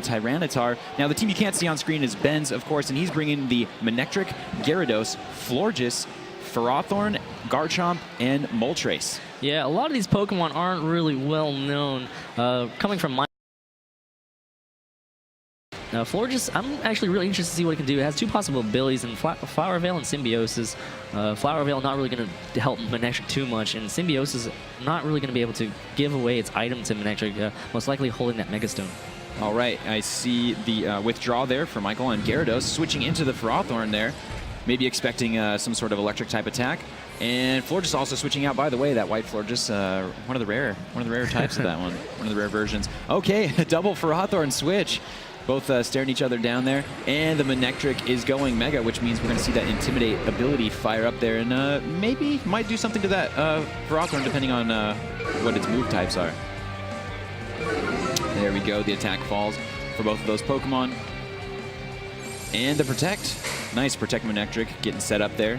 Tyranitar. Now, the team you can't see on screen is Ben's, of course, and he's bringing the Manectric, Gyarados, Florges, Ferrothorn, Garchomp, and Moltres. Yeah, a lot of these Pokemon aren't really well known. Coming from my Florges, I'm actually really interested to see what it can do. It has two possible abilities in Flower Veil and Symbiosis. Flower Veil not really going to help Manectric too much, and Symbiosis not really going to be able to give away its item to Manectric, most likely holding that Mega Stone. All right, I see the withdraw there for Michael and Gyarados, switching into the Ferrothorn there, maybe expecting some sort of electric type attack. And Florges also switching out, by the way, that white Florges, one of the rare types of that one of the rare versions. Okay, a double Ferrothorn switch. Both staring each other down there, and the Manectric is going Mega, which means we're going to see that Intimidate ability fire up there, and maybe might do something to that Ferrothorn, depending on what its move types are. There we go, the attack falls for both of those Pokemon. And the Protect. Nice Protect Manectric getting set up there.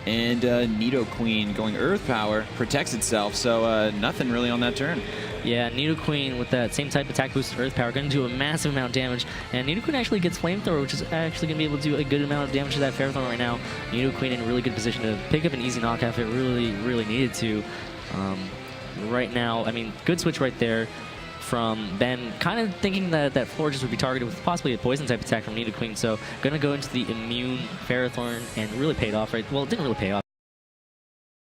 And Nidoqueen going Earth Power, protects itself, so nothing really on that turn. Yeah, Nidoqueen with that same type attack boost Earth Power going to do a massive amount of damage. And Nidoqueen actually gets Flamethrower, which is actually going to be able to do a good amount of damage to that Ferrothorn right now. Nidoqueen in a really good position to pick up an easy knockout if it really needed to. Right now, I mean, good switch right there from Ben, kind of thinking that Florges would be targeted with possibly a poison type attack from Nidoqueen, so going to go into the immune Ferrothorn, and really paid off, right? Well, it didn't really pay off.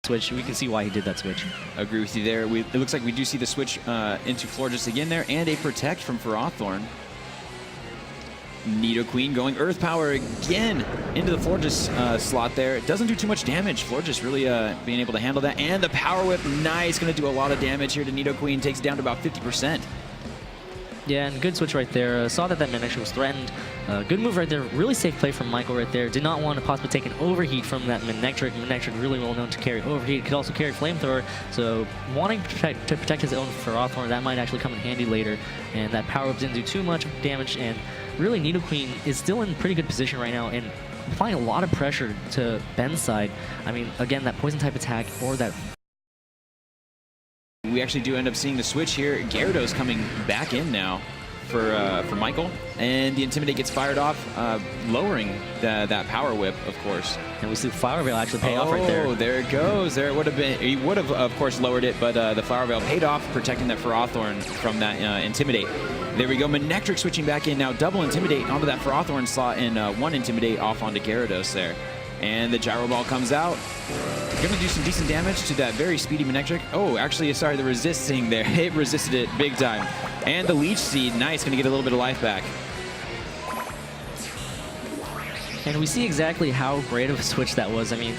Switch, we can see why he did that switch. Agree with you there. It looks like we do see the switch into Florges again there, and a Protect from Ferrothorn. Nidoqueen going Earth Power again into the Florges slot there. It doesn't do too much damage. Florges really being able to handle that. And the Power Whip, nice. Going to do a lot of damage here to Nidoqueen. Takes it down to about 50%. Yeah, and good switch right there. Saw that Manectric was threatened. Good move right there. Really safe play from Michael right there. Did not want to possibly take an overheat from that Manectric. Manectric really well known to carry overheat. Could also carry Flamethrower. So wanting to protect his own Ferrothorn, that might actually come in handy later. And that Power Whip didn't do too much damage. And really, Nidoqueen is still in pretty good position right now and applying a lot of pressure to Ben's side. I mean, again, that poison type attack or that... We actually do end up seeing the switch here. Gyarados coming back in now for Michael, and the Intimidate gets fired off, lowering that Power Whip, of course. And we see Flower Veil actually pay off right there. Oh, there it goes. There it would have been. He would have, of course, lowered it, but the Flower Veil paid off, protecting that Ferrothorn from that Intimidate. There we go. Manectric switching back in now. Double Intimidate onto that Ferrothorn slot, and one Intimidate off onto Gyarados there. And the Gyro Ball comes out. Going to do some decent damage to that very speedy Manectric. Oh, actually, sorry, the resisting there. It resisted it big time. And the Leech Seed, nice, going to get a little bit of life back. And we see exactly how great of a switch that was. I mean,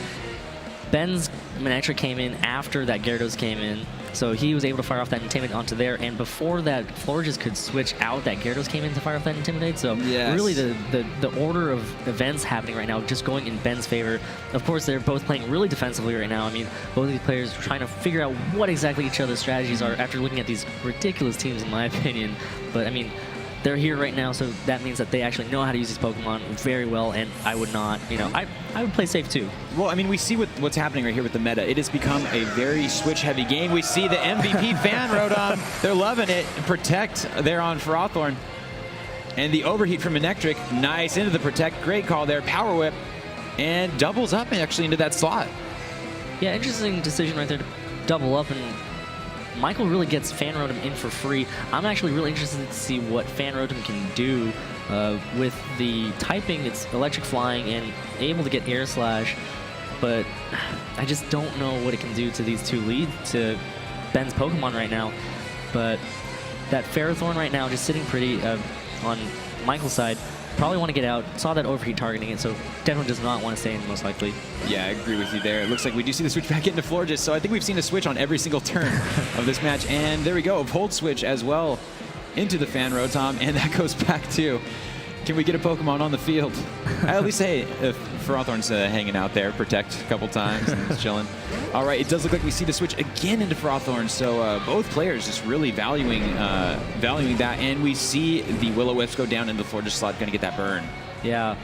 Ben's Manectric came in after that Gyarados came in, so he was able to fire off that Intimidate onto there, and before that, Florges could switch out, that Gyarados came in to fire off that Intimidate, so yes. Really the order of events happening right now just going in Ben's favor. Of course, they're both playing really defensively right now. I mean, both of these players are trying to figure out what exactly each other's strategies are after looking at these ridiculous teams, in my opinion, but I mean, they're here right now, so that means that they actually know how to use these Pokemon very well, and I would not, you know, I would play safe too. Well, I mean, we see what's happening right here with the meta. It has become a very switch-heavy game. We see the MVP fan Rotom. They're loving it. Protect there on Ferrothorn. And the overheat from Manectric, nice into the Protect. Great call there. Power Whip, and doubles up actually into that slot. Yeah, interesting decision right there to double up, and Michael really gets Fan Rotom in for free. I'm actually really interested to see what Fan Rotom can do with the typing. It's Electric Flying and able to get Air Slash, but I just don't know what it can do to these two leads, to Ben's Pokemon right now. But that Ferrothorn right now just sitting pretty on Michael's side. Probably want to get out. Saw that overheat targeting it, so definitely does not want to stay in, most likely. Yeah, I agree with you there. It looks like we do see the switch back into Florges, so I think we've seen a switch on every single turn of this match. And there we go, Hold Switch as well into the Fan Rotom, and that goes back too. Can we get a Pokemon on the field? At least, hey, Ferrothorn's hanging out there, Protect a couple times, and it's chilling. All right, it does look like we see the switch again into Ferrothorn, so both players just really valuing that, and we see the Will-O-Wisps go down into the Florges slot, going to get that burn. Yeah.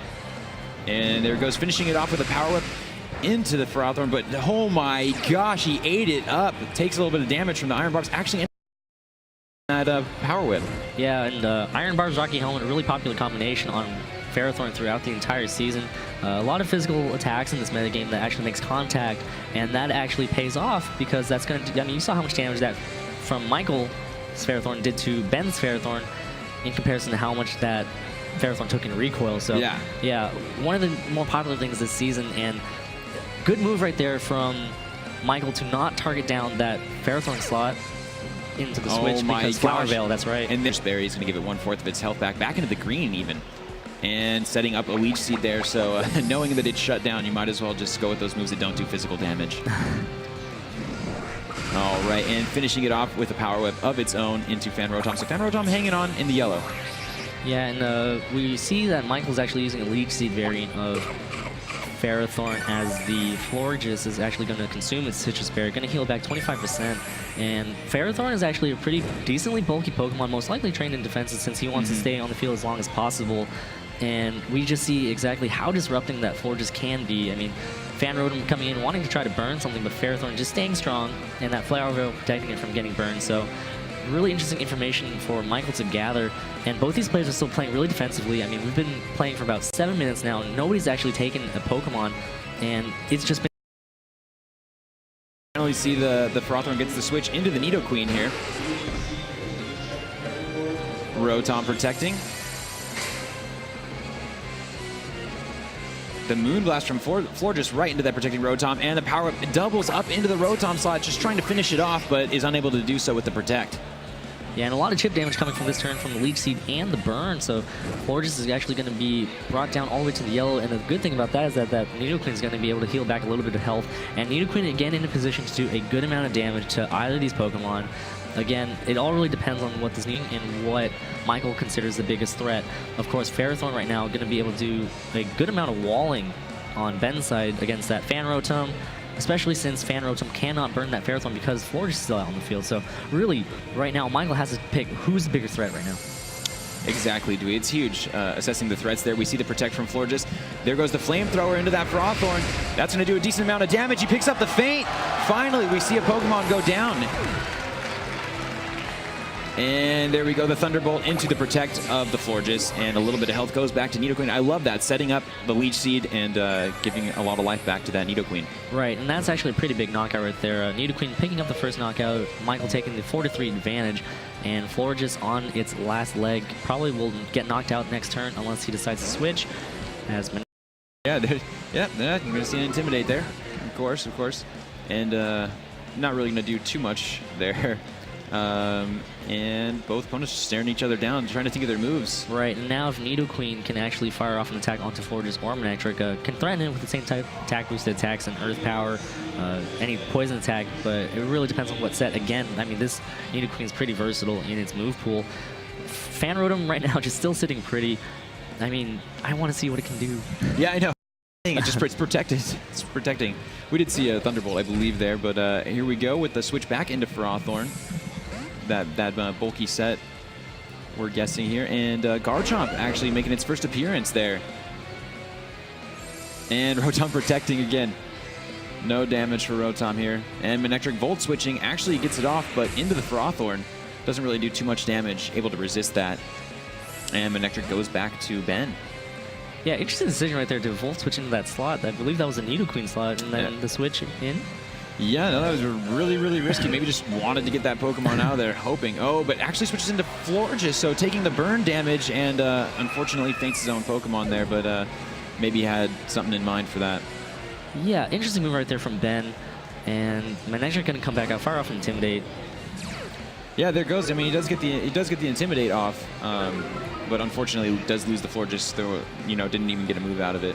And there it goes, finishing it off with a Power Whip into the Ferrothorn, but oh my gosh, he ate it up. It takes a little bit of damage from the Iron Box. Actually that Power Whip. Yeah, and Iron Barb's Rocky Helmet, a really popular combination on Ferrothorn throughout the entire season. A lot of physical attacks in this metagame that actually makes contact, and that actually pays off because that's going to, I mean, you saw how much damage that from Michael's Ferrothorn did to Ben's Ferrothorn in comparison to how much that Ferrothorn took in recoil. So yeah, one of the more popular things this season, and good move right there from Michael to not target down that Ferrothorn slot into the switch because Flower Veil, that's right. And this berry is going to give it 1/4 of its health back into the green even. And setting up a Leech Seed there, so knowing that it's shut down, you might as well just go with those moves that don't do physical damage. All right, and finishing it off with a Power Whip of its own into Fan Rotom. So Fan Rotom hanging on in the yellow. Yeah, and we see that Michael's actually using a Leech Seed variant of Ferrothorn as the Florges is actually going to consume its Citrus Berry, going to heal back 25%. And Ferrothorn is actually a pretty decently bulky Pokemon, most likely trained in defenses since he wants to stay on the field as long as possible. And we just see exactly how disrupting that Florges can be. I mean, Fan Rotom coming in, wanting to try to burn something, but Ferrothorn just staying strong, and that Flower Veil protecting it from getting burned. So really interesting information for Michael to gather. And both these players are still playing really defensively. I mean, we've been playing for about 7 minutes now, and nobody's actually taken a Pokemon, and it's just been... Finally see the Ferrothorn gets the switch into the Nidoqueen here. Rotom protecting. The Moonblast from Florges right into that protecting Rotom, and the Power Up doubles up into the Rotom slot, just trying to finish it off, but is unable to do so with the Protect. Yeah, and a lot of chip damage coming from this turn from the Leech Seed and the Burn, so Florges is actually going to be brought down all the way to the yellow, and the good thing about that is that Nidoqueen is going to be able to heal back a little bit of health, and Nidoqueen again in a position to do a good amount of damage to either of these Pokemon. Again, it all really depends on what this needs and what Michael considers the biggest threat. Of course, Ferrothorn right now going to be able to do a good amount of walling on Ben's side against that Fan Rotom, especially since Fan Rotom cannot burn that Ferrothorn because Florges is still out on the field. So really, right now, Michael has to pick who's the bigger threat right now. Exactly, Dewey. It's huge assessing the threats there. We see the Protect from Florges. There goes the Flamethrower into that Ferrothorn. That's going to do a decent amount of damage. He picks up the Feint. Finally, we see a Pokemon go down. And there we go, the Thunderbolt into the Protect of the Florges, and a little bit of health goes back to Nidoqueen. I love that, setting up the Leech Seed and giving a lot of life back to that Nidoqueen. Right, and that's actually a pretty big knockout right there. Nidoqueen picking up the first knockout, Michael taking the 4-3 advantage, and Florges on its last leg probably will get knocked out next turn unless he decides to switch. You're going to see an Intimidate there, of course. And not really going to do too much there. And both opponents just staring each other down, trying to think of their moves. Right, and now if Nidoqueen can actually fire off an attack onto Florges or Manectric, can threaten it with the same type attack boosted attacks and Earth Power, any poison attack, but it really depends on what set. Again, I mean, this Nidoqueen is pretty versatile in its move pool. Fan Rotom right now just still sitting pretty. I mean, I want to see what it can do. Yeah, I know. It's protected. It's protecting. We did see a Thunderbolt, I believe, there, but here we go with the switch back into Ferrothorn. That bulky set, we're guessing here. And Garchomp actually making its first appearance there. And Rotom protecting again. No damage for Rotom here. And Manectric Volt switching actually gets it off, but into the Ferrothorn. Doesn't really do too much damage, able to resist that. And Manectric goes back to Ben. Yeah, interesting decision right there to Volt switch into that slot. I believe that was a Nidoqueen slot, and then the switch in. Yeah, no, that was really, really risky. Maybe just wanted to get that Pokemon out of there, hoping. Oh, but actually switches into Florges, so taking the burn damage, and unfortunately feints his own Pokemon there, but maybe had something in mind for that. Yeah, interesting move right there from Ben, and Manectric going to come back out, fire off and Intimidate. Yeah, there goes. I mean, he does get the Intimidate off, but unfortunately does lose the Florges, though, didn't even get a move out of it.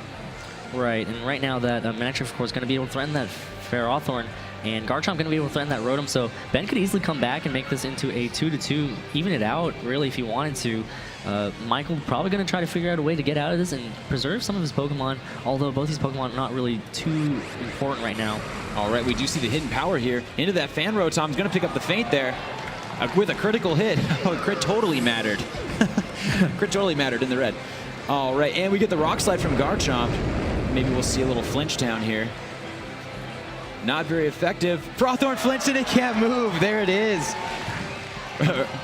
Right, and right now that Manectric, of course, going to be able to threaten that Ferrothorn, and Garchomp going to be able to threaten that Rotom, so Ben could easily come back and make this into a 2-2, even it out, really, if he wanted to. Michael probably going to try to figure out a way to get out of this and preserve some of his Pokemon, although both these Pokemon are not really too important right now. All right, we do see the hidden power here into that Fan Rotom. He's going to pick up the Feint there with a critical hit. Oh, crit totally mattered. Crit totally mattered in the red. All right, and we get the Rock Slide from Garchomp. Maybe we'll see a little flinch down here. Not very effective. Ferrothorn flinched and it can't move. There it is.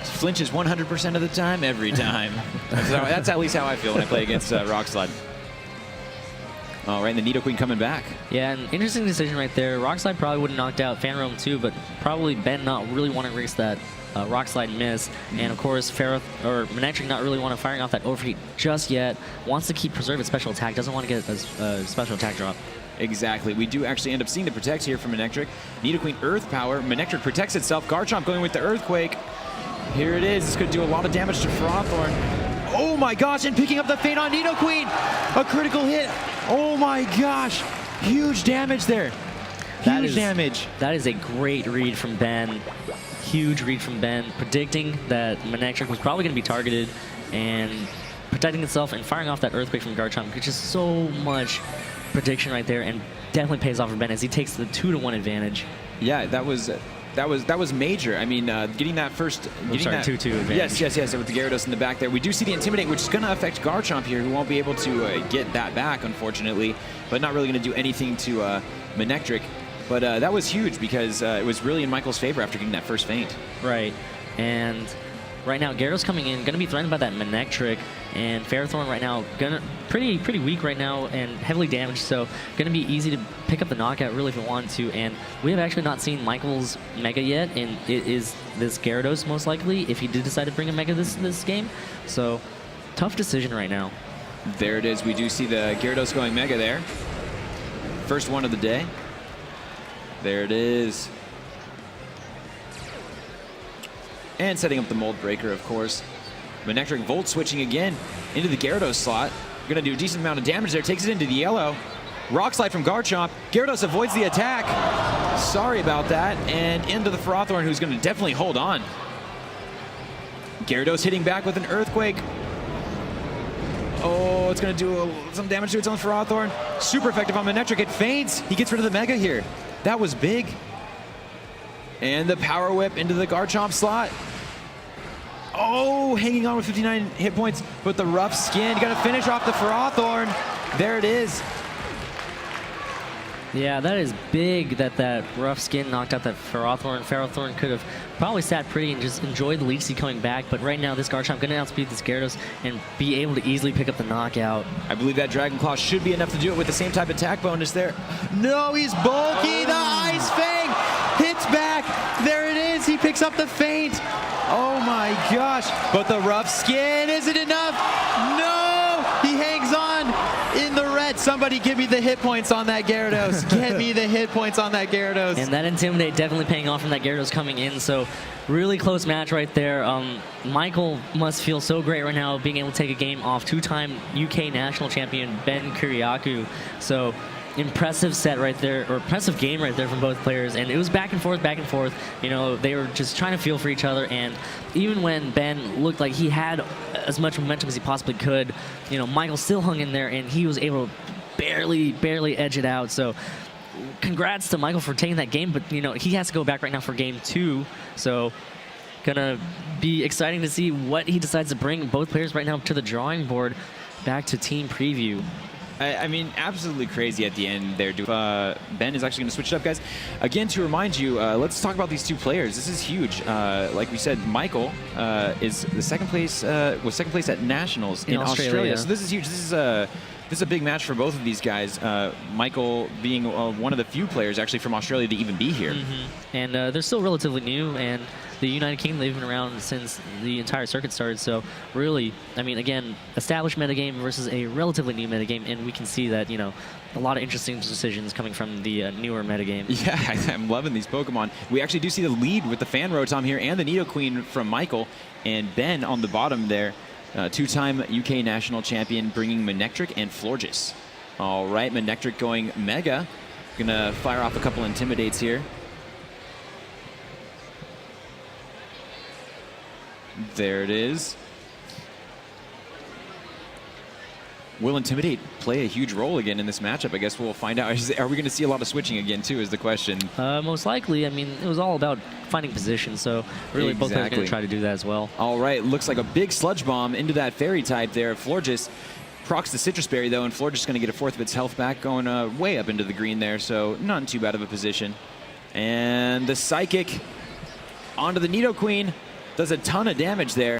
Flinches 100% of the time, every time. That's at least how I feel when I play against Rock Slide. All right, and the Nidoqueen coming back. Yeah, an interesting decision right there. Rock Slide probably would have knocked out Fan Roam too, but probably Ben not really want to race that Rock Slide miss. And of course, Manectric not really want to firing off that overheat just yet. Wants to keep preserve its special attack. Doesn't want to get a special attack drop. Exactly. We do actually end up seeing the protect here from Manectric. Nidoqueen Earth Power. Manectric protects itself. Garchomp going with the Earthquake. Here it is. This could do a lot of damage to Frauthorn. Oh my gosh, and picking up the Feint on Nidoqueen. A critical hit. Oh my gosh. Huge damage there. Huge damage. That is a great read from Ben. Huge read from Ben, predicting that Manectric was probably going to be targeted and protecting itself and firing off that Earthquake from Garchomp, which is so much prediction right there, and definitely pays off for Ben as he takes the 2-to-1 advantage. Yeah, that was major. I mean, getting that first... Getting that 2-2 advantage. Yes, with the Gyarados in the back there. We do see the Intimidate, which is going to affect Garchomp here, who won't be able to get that back, unfortunately, but not really going to do anything to Manectric. But that was huge because it was really in Michael's favor after getting that first feint. Right, and right now Gyarados coming in, going to be threatened by that Manectric, and Ferrothorn right now pretty weak right now and heavily damaged, so going to be easy to pick up the knockout really if you want to. And we have actually not seen Michael's Mega yet, and it is this Gyarados most likely if he did decide to bring a Mega this game. So tough decision right now. There it is. We do see the Gyarados going Mega there. First one of the day. There it is. And setting up the Mold Breaker, of course. Manectric Volt switching again into the Gyarados slot. Going to do a decent amount of damage there. Takes it into the yellow. Rock Slide from Garchomp. Gyarados avoids the attack. Sorry about that. And into the Frauthorn, who's going to definitely hold on. Gyarados hitting back with an Earthquake. Oh, it's going to do some damage to its own Frauthorn. Super effective on Manectric. It feints. He gets rid of the Mega here. That was big. And the Power Whip into the Garchomp slot. Oh, hanging on with 59 hit points, but the rough skin. Got to finish off the Frauthorn. There it is. Yeah, that is big that rough skin knocked out that Ferrothorn. Ferrothorn could have probably sat pretty and just enjoyed the lead seed coming back, but right now this Garchomp going to outspeed this Gyarados and be able to easily pick up the knockout. I believe that Dragon Claw should be enough to do it with the same type of attack bonus there. No, he's bulky. The Ice Fang hits back. There it is. He picks up the feint. Oh my gosh. But the rough skin, is it enough? No! He hangs on in the red. Somebody give me the hit points on that Gyarados. Get me the hit points on that Gyarados. And that Intimidate definitely paying off from that Gyarados coming in. So really close match right there. Michael must feel so great right now being able to take a game off two-time UK national champion Ben Kiriakou. So impressive set right there, or impressive game right there from both players, and it was back and forth. You know, they were just trying to feel for each other, and even when Ben looked like he had as much momentum as he possibly could, you know, Michael still hung in there, and he was able to barely edge it out. So congrats to Michael for taking that game, but you know, he has to go back right now for game 2, so gonna be exciting to see what he decides to bring both players right now to the drawing board, back to team preview. I mean, absolutely crazy at the end there. Ben is actually going to switch it up, guys. Again, to remind you, let's talk about these two players. This is huge. Like we said, Michael is the second place at Nationals in Australia. So this is huge. This is a big match for both of these guys. Michael being one of the few players actually from Australia to even be here. Mm-hmm. And they're still relatively new, and the United Kingdom, they've been around since the entire circuit started. So really, I mean, again, established metagame versus a relatively new metagame, and we can see that, you know, a lot of interesting decisions coming from the newer metagame. Yeah, I'm loving these Pokemon. We actually do see the lead with the Fan Rotom here and the Nidoqueen from Michael, and Ben on the bottom there. Two-time UK national champion bringing Manectric and Florges. All right, Manectric going Mega. Gonna fire off a couple Intimidates here. There it is. Will Intimidate play a huge role again in this matchup? I guess we'll find out. Are we going to see a lot of switching again, too, is the question. Most likely. I mean, it was all about finding position, so really both players are going to try to do that as well. All right, looks like a big Sludge Bomb into that Fairy type there. Florges procs the Citrus Berry, though, and Florges is going to get a fourth of its health back, going way up into the green there, so not too bad of a position. And the Psychic onto the Nidoqueen. Does a ton of damage there.